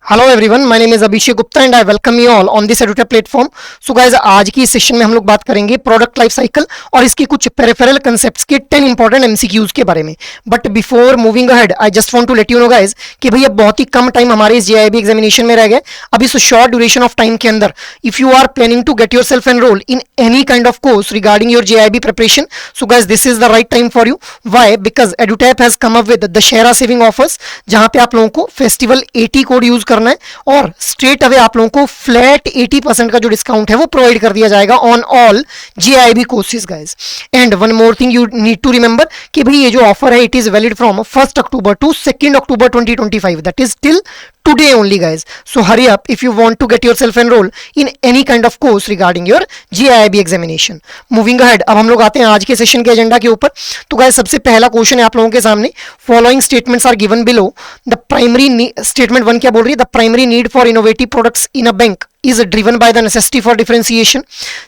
Hello everyone, my name is Abhishek Gupta and I welcome you all on this edutech platform. So guys, आज की इस session में हम लोग बात करेंगे प्रोडक्ट लाइफ साइकिल और इसके कुछ पेरिफेरल कांसेप्ट्स के 10 इंपॉर्टेंट एमसीक्यूज के बारे में। But before moving ahead, I just want to let you know guys कि भैया बहुत ही कम टाइम हमारे इस जेआईबी एग्जामिनेशन में रह गए। अब इस शॉर्ट ड्यूरेशन ऑफ टाइम के अंदर if you are planning to get yourself enrol in any kind of course regarding your JAIIB preparation, so guys this is the right time for you. Why? Because EduTap has come up with Dussehra saving offers, जहां पे आप लोगों को festival 80 code use करना है और straight away आप लोगों को फ्लैट 80% का जो डिस्काउंट है वो प्रोवाइड कर दिया जाएगा on all JAIIB courses guys. And one more thing you need to remember कि भाई ये जो ऑफर है it is valid from 1 October to 2 October 2025, that is till today only guys. So hurry up if you want to get yourself enrolled in any kind of course regarding your GIB examination. Moving ahead, अब हम लोग आते हैं आज के session के agenda के ऊपर। तो गाइस सबसे पहला क्वेश्चन है आप लोगों के सामने, following statements are given below. The primary statement 1 क्या बोल रही है? The primary need for innovative products in a bank is driven by the necessity for differentiation.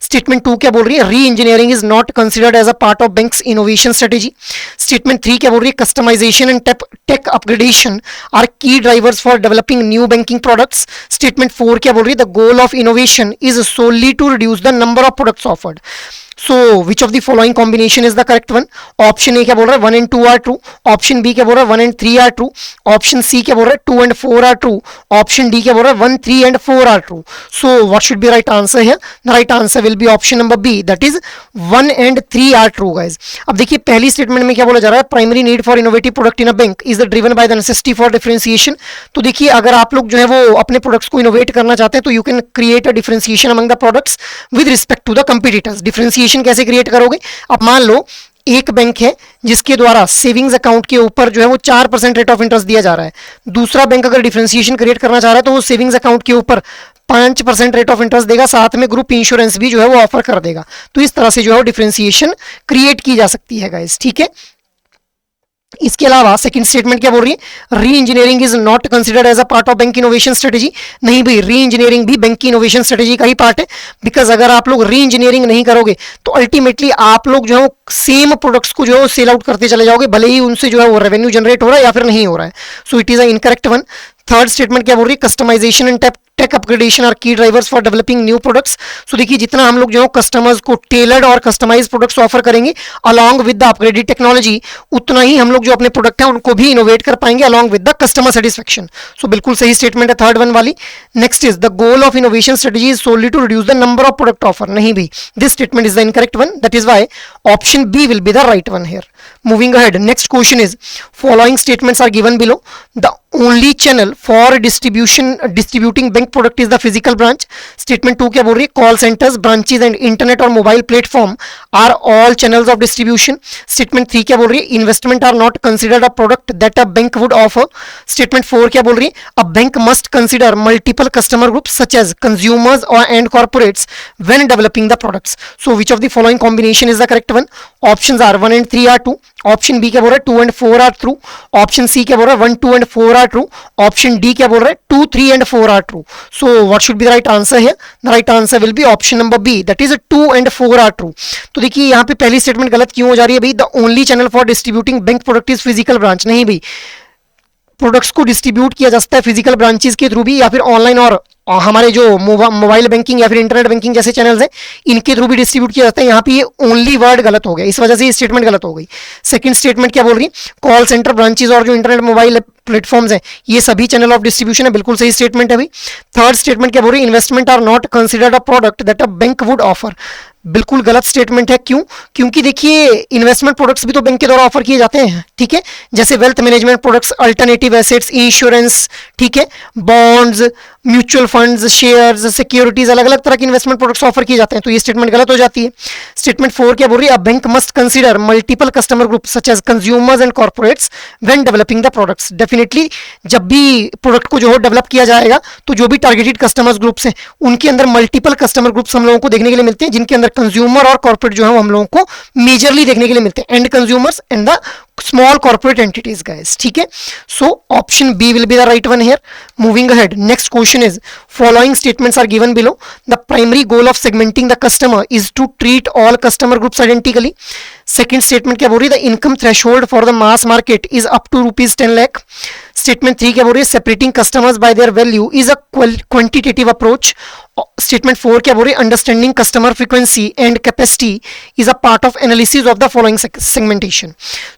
Statement 2 क्या बोल रही है? Re-engineering is not considered as a part of bank's innovation strategy. Statement 3 क्या बोल रही है? Customization and tech upgradation are key drivers for developing new banking products. Statement 4 क्या बोल रही है? The goal of innovation is solely to reduce the number of products offered. So which of the following combination is the correct one? Option A क्या बोल रहा है 1 and 2 are true. Option B क्या बोल रहा है 1 and 3 are true. Option C क्या बोल रहा है 2 and 4 are true. Option D क्या बोल रहा है 1, 3 and 4 are true. So what should be right answer here? The right answer will be option number B, that is 1 and 3 are true guys. अब देखिए पहली स्टेटमेंट में क्या बोला जा रहा है? Primary need for innovative product in a bank is driven by the necessity for differentiation. तो देखिए अगर आप लोग जो है वो अपने प्रोडक्ट्स को इनोवेट करना चाहते हैं तो you can create a differentiation among the products with respect to the competitors. Differentiation कैसे क्रिएट करोगे? अब मान लो एक बैंक है जिसके द्वारा सेविंग्स अकाउंट के ऊपर जो है वो 4% रेट ऑफ इंटरेस्ट दिया जा रहा है। दूसरा बैंक अगर डिफरेंशिएशन क्रिएट करना चाह रहा है तो वो सेविंग्स अकाउंट के ऊपर 5% रेट ऑफ इंटरेस्ट देगा, साथ में ग्रुप इंश्योरेंस भी जो है वो ऑफर कर देगा। तो इस तरह से जो है वो डिफरेंशिएशन क्रिएट की जा सकती है गाइस, ठीक है। इसके अलावा सेकंड स्टेटमेंट क्या बोल रही है? Reengineering is not considered as a part of bank innovation strategy. नहीं भाई, री इंजीनियरिंग भी बैंक की इनोवेशन स्ट्रेटेजी का ही पार्ट है। बिकॉज अगर आप लोग री इंजीनियरिंग नहीं करोगे तो अल्टीमेटली आप लोग जो है सेम प्रोडक्ट्स को जो है सेल आउट करते चले जाओगे, भले ही उनसे जो है वो रेवेन्यू जनरेट हो रहा है या फिर नहीं हो रहा है। So it is a incorrect one. Third statement क्या बोल रही है? Customization and tech upgradation are key drivers for developing new products. So देखिए जितना हम लोग जो है कस्टमर्स को टेलर्ड और कस्टमाइज प्रोडक्ट्स ऑफर करेंगे along with the upgraded technology, उतना ही हम लोग जो अपने प्रोडक्ट हैं उनको भी इनोवेट कर पाएंगे along with the customer satisfaction. So बिल्कुल सही स्टेटमेंट है थर्ड वन वाली। Next is the goal of innovation strategy is solely to reduce the number of product offer. नहीं भी, this statement is the incorrect one, that is why option B will be the right one here. Moving ahead, next question is following statements are given below. The only channel for distributing bank product is the physical branch. Statement 2 क्या बोल रही है? Call centers, branches and internet or mobile platform are all channels of distribution. Statement 3 क्या बोल रही है? Investment are not considered a product that a bank would offer. Statement 4 क्या बोल रही है? A bank must consider multiple customer groups such as consumers and corporates when developing the products. So which of the following combination is the correct one? Options are 1 and 3 are true. Option B क्या बोल रहा है 2 and 4 are true. Option C क्या बोल रहा है 1, 2 and 4 are true. Option D क्या बोल रहा है 2, 3 and 4 are true. So what should be the right answer है? The right answer will be option number B, that is 2 and 4 are true. तो देखिए यहाँ पे पहली स्टेटमेंट गलत क्यों हो जा रही है भाई? The only channel for distributing bank product is physical branch. नहीं भाई, प्रोडक्ट्स को डिस्ट्रीब्यूट किया जा सकता है फिजिकल ब्रांचेस के थ्रू भी या फिर ऑनलाइन और हमारे जो मोबाइल बैंकिंग या फिर इंटरनेट बैंकिंग जैसे चैनल्स हैं इनके थ्रू भी डिस्ट्रीब्यूट किया जाता है। यहाँ पे ये ओनली वर्ड गलत हो गया, इस वजह से ये स्टेटमेंट गलत हो गई। सेकंड स्टेटमेंट क्या बोल रही है? कॉल सेंटर, ब्रांचेस और जो इंटरनेट मोबाइल प्लेटफॉर्म्स हैं ये सभी चैनल ऑफ डिस्ट्रीब्यूशन है, बिल्कुल सही स्टेटमेंट है भाई। थर्ड स्टेटमेंट क्या बोल रही है? Investment are not considered a product that a bank would offer. बिल्कुल गलत स्टेटमेंट है। क्यों? क्योंकि देखिए इन्वेस्टमेंट प्रोडक्ट्स भी तो बैंक के द्वारा ऑफर किए जाते हैं, ठीक है, जैसे wealth management products, alternative assets, insurance, ठीक है, bonds, mutual funds, shares, securities, अलग अलग तरह के इन्वेस्टमेंट प्रोडक्ट्स ऑफर किए जाते हैं। तो ये स्टेटमेंट गलत हो जाती है। स्टेटमेंट 4 क्या बोल रही है? A bank must consider multiple customer group such as consumers and corporates when developing the products. Definitely जब भी प्रोडक्ट को जो है डेवलप किया जाएगा तो जो भी टारगेटेड कस्टमर्स ग्रुप्स हैं उनके अंदर मल्टीपल कस्टमर ग्रुप्स हम लोगों को देखने के लिए मिलते हैं, जिनके अंदर कंज्यूमर और कॉर्पोरेट जो है वो हम लोगों को मेजरली देखने के लिए मिलते हैं, and consumers and the small corporate entities guys, ठीक है। So option B will be the right one here. Moving ahead, next question is following statements are given below. The primary goal of segmenting the customer is to treat all customer groups identically. Second statement क्या बोल रही है? The income threshold for the mass market is up to rupees 10 lakh. Statement 3 क्या बोल रही है, separating customers bye their value is a quantitative approach. Statement 4 क्या बोल रही है, understanding customer frequency and capacity is a part of analysis of the following segmentation.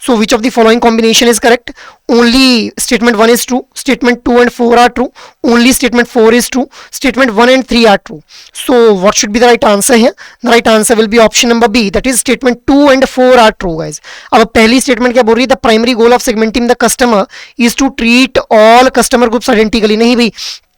So which of the following combination is correct, only statement 1 is true, statement 2 and 4 are true, only statement 4 is true, statement 1 and 3 are true. So what should be the right answer here? The right answer will be option number B, that is statement 2 and 4 are true guys. अब पहली statement क्या बोल रही है, the primary goal of segmenting the customer is to treat all customer groups identically। नहीं भाई,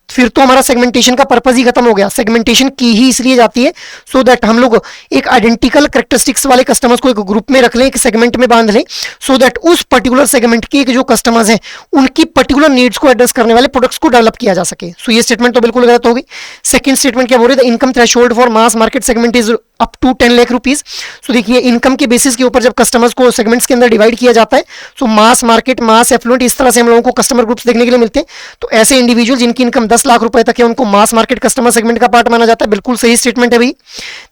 फिर तो हमारा सेगमेंटेशन का पर्पस ही खत्म हो गया। सेगमेंटेशन की ही इसलिए जाती है सो दैट हम लोग एक आइडेंटिकल कैरेक्टरिस्टिक्स वाले कस्टमर्स को एक ग्रुप में रख लें, एक सेगमेंट में बांध लें, सो दैट उस पर्टिकुलर सेगमेंट के जो कस्टमर्स हैं उनकी पर्टिकुलर नीड्स को एड्रेस करने वाले प्रोडक्ट्स को डेवलप किया जा सके। सो ये स्टेटमेंट तो बिल्कुल गलत होगी। सेकंड स्टेटमेंट क्या बोल रही है, the income threshold for mass market segment is up to 10 lakh rupees. So देखिए, इनकम के बेसिस के ऊपर जब कस्टमर्स को सेगमेंट्स के अंदर डिवाइड किया जाता है, सो मास मार्केट, मास एफ्लुएंट, इस तरह से हम लोगों को कस्टमर ग्रुप्स देखने के लिए मिलते हैं। तो ऐसे इंडिविजुअल जिनकी इनकम 10 लाख रुपए तक है उनको मास मार्केट कस्टमर सेगमेंट का पार्ट माना जाता है। बिल्कुल सही स्टेटमेंट है भाई।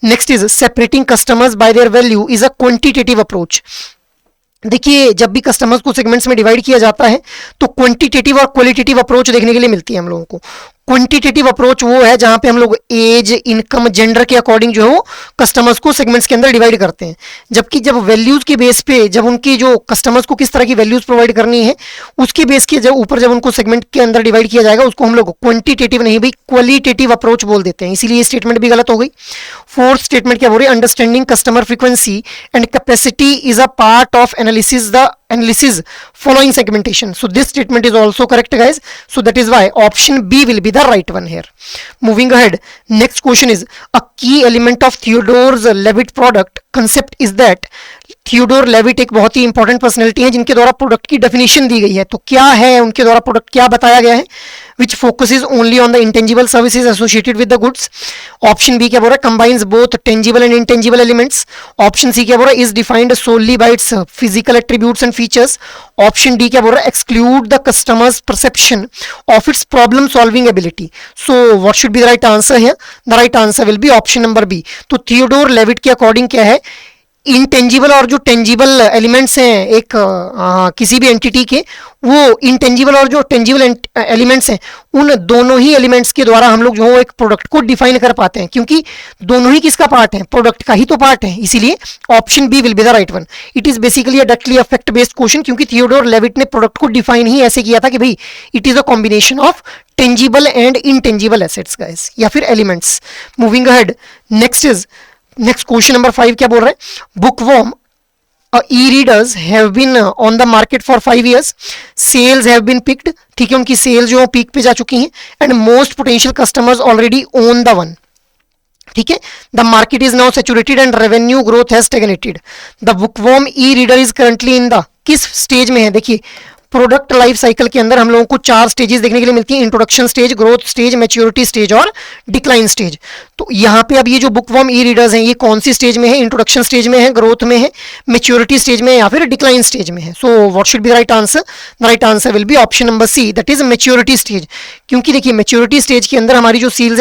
Next is separating customers bye their value is a quantitative approach. देखिए, जब भी कस्टमर्स को सेगमेंट्स में डिवाइड किया जाता है तो क्वांटिटेटिव और क्वालिटेटिव अप्रोच देखने के लिए मिलती है हम लोगों को। क्वांटिटेटिव अप्रोच वो है जहां पे हम लोग एज, इनकम, जेंडर के अकॉर्डिंग जो है वो कस्टमर्स को सेगमेंट्स के अंदर डिवाइड करते हैं। जबकि जब वैल्यूज के बेस पे, जब उनकी जो कस्टमर्स को किस तरह की वैल्यूज प्रोवाइड करनी है उसके बेस के जब ऊपर जब उनको सेगमेंट के अंदर डिवाइड किया जाएगा उसको हम लोग क्वांटिटेटिव नहीं भाई क्वालिटेटिव अप्रोच बोल देते हैं। इसीलिए ये स्टेटमेंट भी गलत हो गई। फोर्थ स्टेटमेंट क्या बोल रही है, understanding customer frequency and capacity is a part of analysis the analysis following segmentation. So this statement is also correct guys. So that is why option B will be the right one here. Moving ahead, next question is, a key element of Theodore Levitt product concept is that Theodore Levitt एक बहुत ही important personality है जिनके द्वारा product की definition दी गई है। तो क्या है उनके द्वारा प्रोडक्ट क्या बताया गया है, which focuses only on the intangible services associated with the goods. Option B क्या बोल रहा है, combines both tangible and intangible elements. Option C क्या बोल रहा है, is defined solely by its physical attributes and features. Option D क्या बोल रहा है, exclude the customers perception of its problem solving ability. So what should be the right answer here, the right answer will be option number B. तो Theodore Levitt के according क्या है, intangible और जो टेंजिबल एलिमेंट्स हैं एक किसी भी एंटिटी के, वो इंटेंजिबल और जो टेंजिबल एलिमेंट्स हैं उन दोनों ही एलिमेंट्स के द्वारा हम लोग जो एक प्रोडक्ट को डिफाइन कर पाते हैं, क्योंकि दोनों ही किसका पार्ट है, प्रोडक्ट का ही तो पार्ट है। इसीलिए option B will be the right one. It is basically a directly affect based question, क्योंकि थियोडोर लेविट ने प्रोडक्ट को डिफाइन ही ऐसे किया था कि भाई it is a combination of tangible and intangible assets guys, या फिर elements. Moving ahead, next question number 5 क्या बोल रहे हैं, बुकवॉर्म e-readers have been on the market for 5 years, sales have been picked, ठीक है, उनकी सेल्स जो पीक पे जा चुकी हैं, and most potential customers already own the one, ठीक है। The market is now saturated and revenue growth has stagnated. The bookworm e-reader is currently in the किस स्टेज में है। देखिए, प्रोडक्ट लाइफ साइकिल के अंदर हम लोगों को 4 स्टेजेस देखने के लिए मिलती हैं, introduction stage, growth stage, maturity stage और डिक्लाइन स्टेज। तो यहाँ पे अब ये जो बुकवॉर्म ई रीडर्स हैं ये कौन सी स्टेज में है, इंट्रोडक्शन स्टेज में है, ग्रोथ में है, मैच्योरिटी स्टेज में है या फिर डिक्लाइन स्टेज में है। So what should be the right answer, the right answer will be option number C, that is maturity stage. क्योंकि देखिए मैच्योरिटी स्टेज के अंदर हमारी जो सेल्स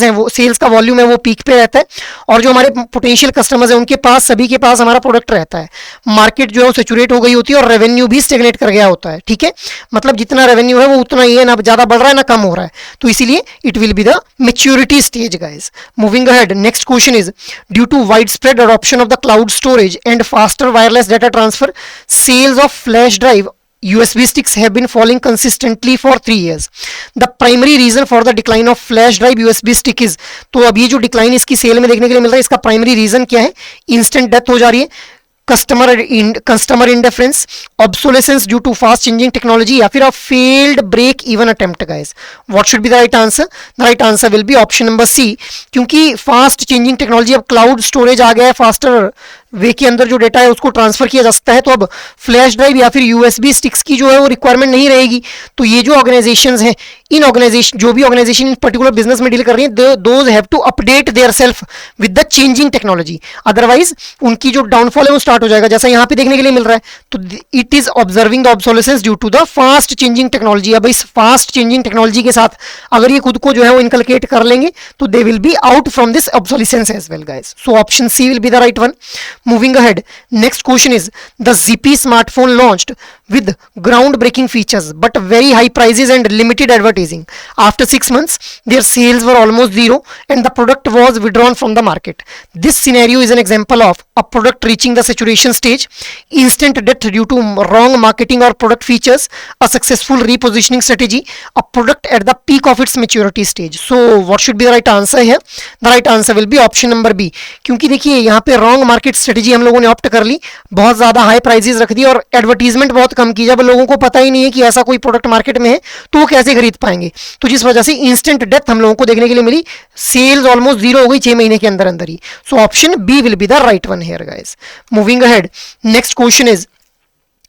है वो सेल्स का वॉल्यूम है वो पीक पे रहता है, और जो हमारे पोटेंशियल कस्टमर्स हैं उनके पास, सभी के पास हमारा प्रोडक्ट रहता है। मार्केट जो है वो सैचुरेट हो गई होती है और रेवेन्यू भी स्टेगनेट कर गया होता है, ठीक है, मतलब जितना रेवेन्यू है वो उतना ही है, ना ज्यादा बढ़ रहा है ना कम हो रहा है। तो इसीलिए it will be the maturity stage guys. Moving ahead, next question is, due to widespread adoption of the cloud storage and faster wireless data transfer, sales of flash drive USB sticks have been falling consistently for 3 years. The primary reason for the decline of flash drive USB stick is, तो अब ये जो decline इसकी cell में देखने के लिए मिल रहा है, इसका प्राइमरी रीजन क्या है, इंस्टेंट डेथ हो जा रही है, customer indifference, obsolescence due to fast changing technology, या फिर a failed break even attempt guys. What should be the right answer, the right answer will be option number C, क्योंकि fast changing technology, अब cloud storage आ गया है, faster way के अंदर जो डेटा है उसको ट्रांसफर किया जा सकता है, तो अब फ्लैश ड्राइव या फिर यूएसबी स्टिक्स की जो है वो रिक्वायरमेंट नहीं रहेगी। तो ये जो ऑर्गेनाइजेशंस हैं, इन ऑर्गेनाइजेशन जो भी ऑर्गेनाइजेशन इन पर्टिकुलर बिजनेस में डील कर रही है, those have to update their self with the changing technology, otherwise उनकी जो डाउनफॉल है वो स्टार्ट हो जाएगा, जैसा यहाँ पे देखने के लिए मिल रहा है। तो it is observing the obsolescence due to the fast changing technology. अब इस फास्ट चेंजिंग टेक्नोलॉजी के साथ अगर ये खुद को जो है वो इनकलकेट कर लेंगे तो they will be out from this obsolescence as well guys. So option C will be the right one. Moving ahead, next question is the ZP smartphone launched with groundbreaking features but very high prices and limited advertising. After 6 months, their sales were almost zero and the product was withdrawn from the market. This scenario is an example of a product reaching the saturation stage, instant death due to wrong marketing or product features, a successful repositioning strategy, a product at the peak of its maturity stage. So what should be the right answer here? The right answer will be option number B. क्योंकि देखिए यहाँ पे wrong market strategy हम लोगों ने opt कर ली, बहुत ज्यादा हाई प्राइसेस रख दी और एडवर्टीजमेंट बहुत कम की. जब लोगों को पता ही नहीं है कि ऐसा कोई प्रोडक्ट मार्केट में है तो वो कैसे खरीद पाएंगे, तो जिस वजह से इंस्टेंट डेथ हम लोगों को देखने के लिए मिली, सेल्स ऑलमोस्ट जीरो हो गई 6 महीने के अंदर अंदर ही. So option B will be the right one here guys. Moving ahead, next question is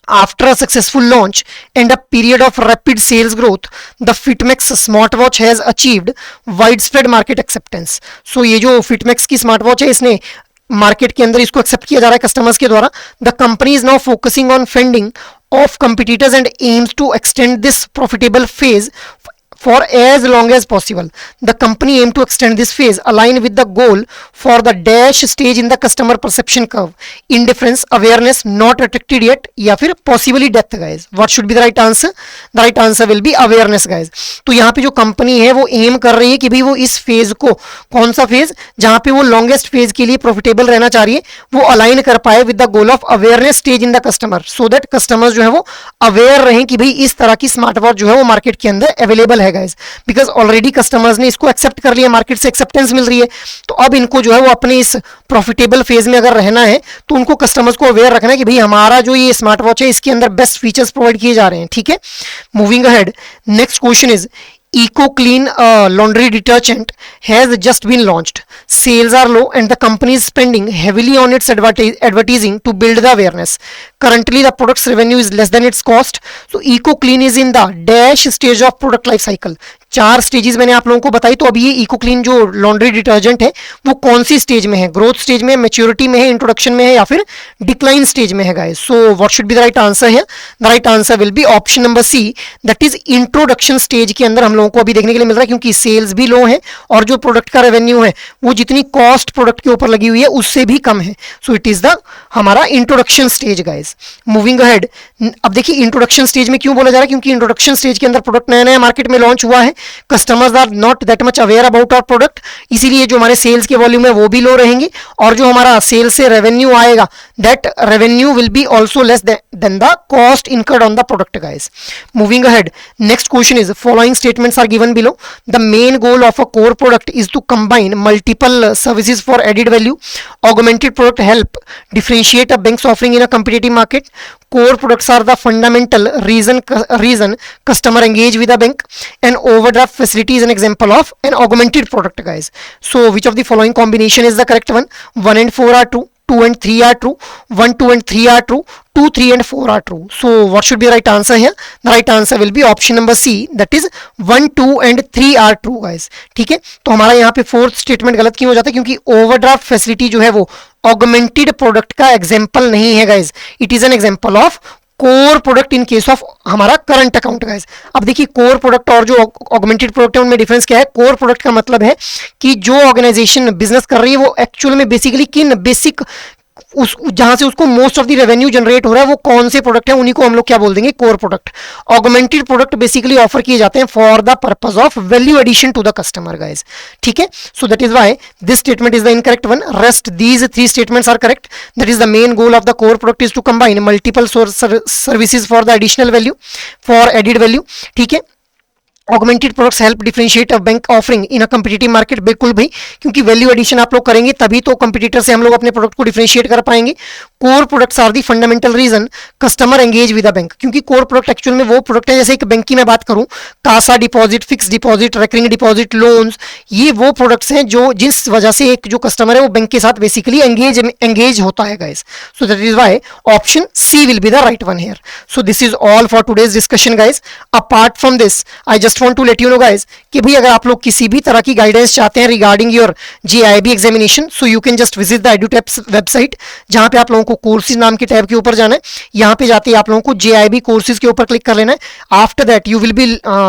after a successful launch and a period of rapid sales growth, the Fitmex smartwatch has achieved widespread market acceptance. So ये जो Fitmex की smart है इसने market के अंदर इसको accept किया जा रहा है कस्टमर्स के द्वारा. The company is now focusing on fending off competitors and aims to extend this profitable phase for as long as possible. The company aim to extend this phase align with the goal for the dash stage in the customer perception curve. Indifference, awareness, not detected yet, या फिर possibly death guys. What should be the right answer? The right answer will be awareness guys. तो यहाँ पे जो company है वो M कर रही है कि भाई वो इस फेज को, कौन सा फेज, जहाँ पे वो लॉन्गेस्ट फेज के लिए प्रॉफिटेबल रहना चाह रही है, वो अलाइन कर पाए with the goal of awareness stage in the customer, so that customers जो है वो अवेयर रहें कि भाई इस तरह की स्मार्ट वॉच जो है वो मार्केट के अंदर अवेलेबल है गाइस. बिकॉज ऑलरेडी कस्टमर्स ने इसको एक्सेप्ट कर लिया, मार्केट से एक्सेप्टेंस मिल रही है, तो अब इनको जो है वो अपने इस प्रॉफिटेबल फेज में अगर रहना है तो उनको कस्टमर्स को अवेयर रखना है कि भाई हमारा जो ये स्मार्ट वॉच है इसके अंदर बेस्ट फीचर्स प्रोवाइड किए जा रहे हैं. ठीक है, moving ahead, next question is Eco Clean laundry detergent has just been launched. Sales are low and the company is spending heavily on its advertising to build the awareness. Currently, the product's revenue is less than its cost. So, Eco Clean is in the dash stage of product life cycle. 4 stages मैंने आप लोगों को बताई, तो अभी ये eco clean जो laundry detergent है वो कौन सी स्टेज में है, ग्रोथ स्टेज में, मैच्योरिटी में है, इंट्रोडक्शन में है या फिर डिक्लाइन स्टेज में है guys. So what should be the right answer है? The right answer will be option number C, that is introduction stage के अंदर हम लोगों को अभी देखने के लिए मिल रहा है, क्योंकि सेल्स भी लो है और जो प्रोडक्ट का रेवेन्यू है वो जितनी कॉस्ट प्रोडक्ट के ऊपर लगी हुई है उससे भी कम है. सो इट इज द हमारा introduction stage guys. Moving ahead, अब देखिए इंट्रोडक्शन स्टेज में क्यों बोला जा रहा है, क्योंकि इंट्रोडक्शन स्टेज के अंदर प्रोडक्ट नया नया मार्केट में लॉन्च हुआ है, customers are not that much aware about our product, इसीलिए जो हमारे सेल्स के वॉल्यूम है वो भी लो रहेंगे और जो हमारा सेल्स से रेवेन्यू आएगा that revenue will be also less than the cost incurred on the product guys. Moving ahead, next question is following statements are given below. The main goal of a core product is to combine multiple services for added value. Augmented product help differentiate a bank's offering in a competitive market. Core products are the fundamental reason customer engage with a bank, and overdraft facility is an example of an augmented product guys. So which of the following combination is the correct one? 1 and 4 are true, 2 and 3 are true, 1, 2 and 3 are true, 2, 3 and 4 are true. So what should be the right answer here? The right answer will be option number C, that is 1, 2 and 3 are true guys. ठीक है, तो हमारा यहाँ पे fourth statement गलत क्यों हो जाता है, क्योंकि ओवरड्राफ्ट फैसिलिटी जो है वो ऑगमेंटेड प्रोडक्ट का एग्जाम्पल नहीं है guys, it is an example of core product in case of हमारा करंट अकाउंट गाइज. अब देखिए कोर प्रोडक्ट और जो ऑगमेंटेड प्रोडक्ट है उनमें डिफरेंस क्या है. कोर प्रोडक्ट का मतलब है कि जो ऑर्गेनाइजेशन बिजनेस कर रही है वो एक्चुअल में बेसिकली किन बेसिक उस जहां से उसको most of the revenue generate हो रहा है वो कौन से प्रोडक्ट है, उन्हीं को हम लोग क्या बोल देंगे, core product. Augmented product basically offer किए जाते हैं for the purpose of value addition to the customer guys. ठीक है, so that is why this statement is the incorrect one. Rest these 3 statements are correct. That is the main goal of the core product is to combine multiple services for the additional value, for added value. ठीक है, augmented products help differentiate a bank offering in a competitive market. बिल्कुल भाई, क्योंकि value addition आप लोग करेंगे तभी तो कंपटीटर से हम लोग अपने प्रोडक्ट को डिफरेंशिएट कर पाएंगे. Core products are the fundamental reason customer engage with a bank, क्योंकि कोर प्रोडक्ट एक्चुअल में वो प्रोडक्ट है, जैसे एक बैंक की मैं बात करूं, Kasa deposit, fix deposit, recurring deposit, loans, ये वो प्रोडक्ट्स हैं जो जिस वजह से एक जो कस्टमर है वो बैंक के साथ बेसिकली एंगेज होता है guys. So that is why option C will be the right one here. So this is all for today's discussion guys. Apart from this I just just want to let you know guys कि भाई अगर आप लोग किसी भी तरह की guidance चाहते हैं regarding your GIB examination, so you can just visit the EduTap's website, जहां पे आप लोगों को कोर्सेज नाम के टैब के ऊपर जाना है। यहाँ पे जाते ही आप लोगों को GIB कोर्सेज के ऊपर क्लिक कर लेना है। After that you will be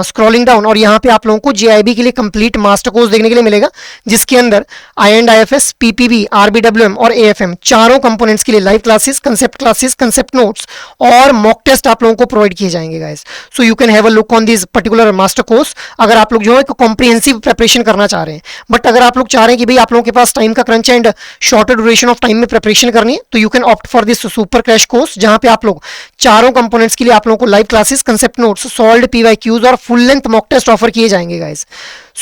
scrolling down और यहाँ पे आप लोगों को GIB के लिए कंप्लीट मास्टर कोर्स देखने के लिए मिलेगा, जिसके अंदर IND-IFS, PPB, RBWM और AFM चारों कंपोनेंट्स के लिए लाइव क्लासेस, कंसेप्ट नोट्स और मॉक टेस्ट आप लोगों को प्रोवाइड किए जाएंगे guys. So you can have a look on this particular master course अगर आप लोग जो है कॉम्प्रिहेंसिव प्रिपरेशन करना चाह रहे हैं। बट अगर आप लोग चाह रहे हैं कि भाई आप लोगों के पास टाइम का crunch and shorter duration of time में प्रिपरेशन करनी है, तो you can opt for this super crash course, जहां पे आप लोग चारों कंपोनेंट्स के लिए आप लोगों को live classes, concept notes, solved PYQs और full length mock test offer किए जाएंगे guys.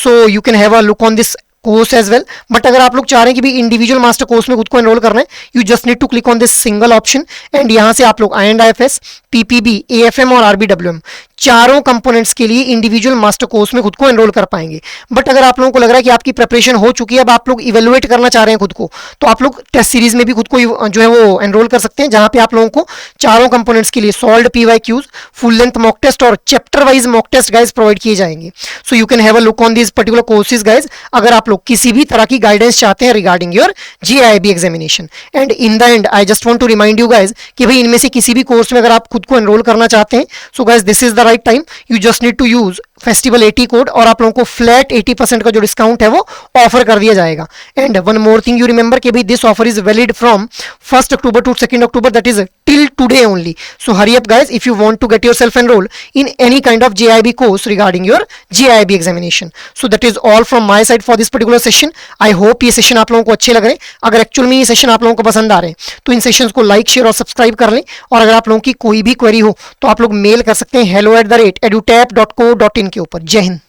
So you can have a look on this course as well. But अगर आप लोग चाह रहे हैं कि भी इंडिविजुअल मास्टर कोर्स में खुद को एनरोल करना है, you just need to click on this single option and यहां से आप लोग IND-IFS, PPB, AFM और RBWM चारों कंपोनेंट्स के लिए इंडिविजुअल मास्टर कोर्स में खुद को एनरोल कर पाएंगे। बट अगर आप लोगों को लग रहा है कि आपकी प्रिपरेशन हो चुकी है, अब आप लोग इवेलुएट करना चाह रहे हैं खुद को, तो आप लोग टेस्ट सीरीज में भी खुद को जो है वो एनरोल कर सकते हैं, जहां पे आप लोगों को चारों कंपोनेंट्स के लिए solved PYQs, full length mock test और chapter wise mock test guys provide किए जाएंगे। So you can have a look on this particular courses guys अगर आप लोग किसी भी तरह की गाइडेंस चाहते हैं regarding your GIB examination. And in the end I just want to remind you guys कि भाई इनमें से किसी भी कोर्स में अगर आप खुद को एनरोल करना चाहते हैं, so guys this is the right time. You just need to use festival 80 code और आप लोगों को फ्लैट 80% का जो डिस्काउंट है वो ऑफर कर दिया जाएगा। And one more thing you remember कि भाई this offer is valid from 1 October to 2 October, that is till today only. So hurry up guys if you want to get yourself enrol in any kind of GIB course regarding your GIB examination. So that is all from my side for this particular session. I hope ये session आप लोगों को अच्छे लग रहे हैं। अगर actual में ये सेशन आप लोगों को पसंद आ रहे हैं तो इन सेशंस को लाइक, शेयर और सब्सक्राइब कर लें। और अगर आप लोगों की कोई भी क्वेरी हो तो आप लोग मेल कर सकते हैं hello@edutap.co.in के ऊपर। जय हिंद।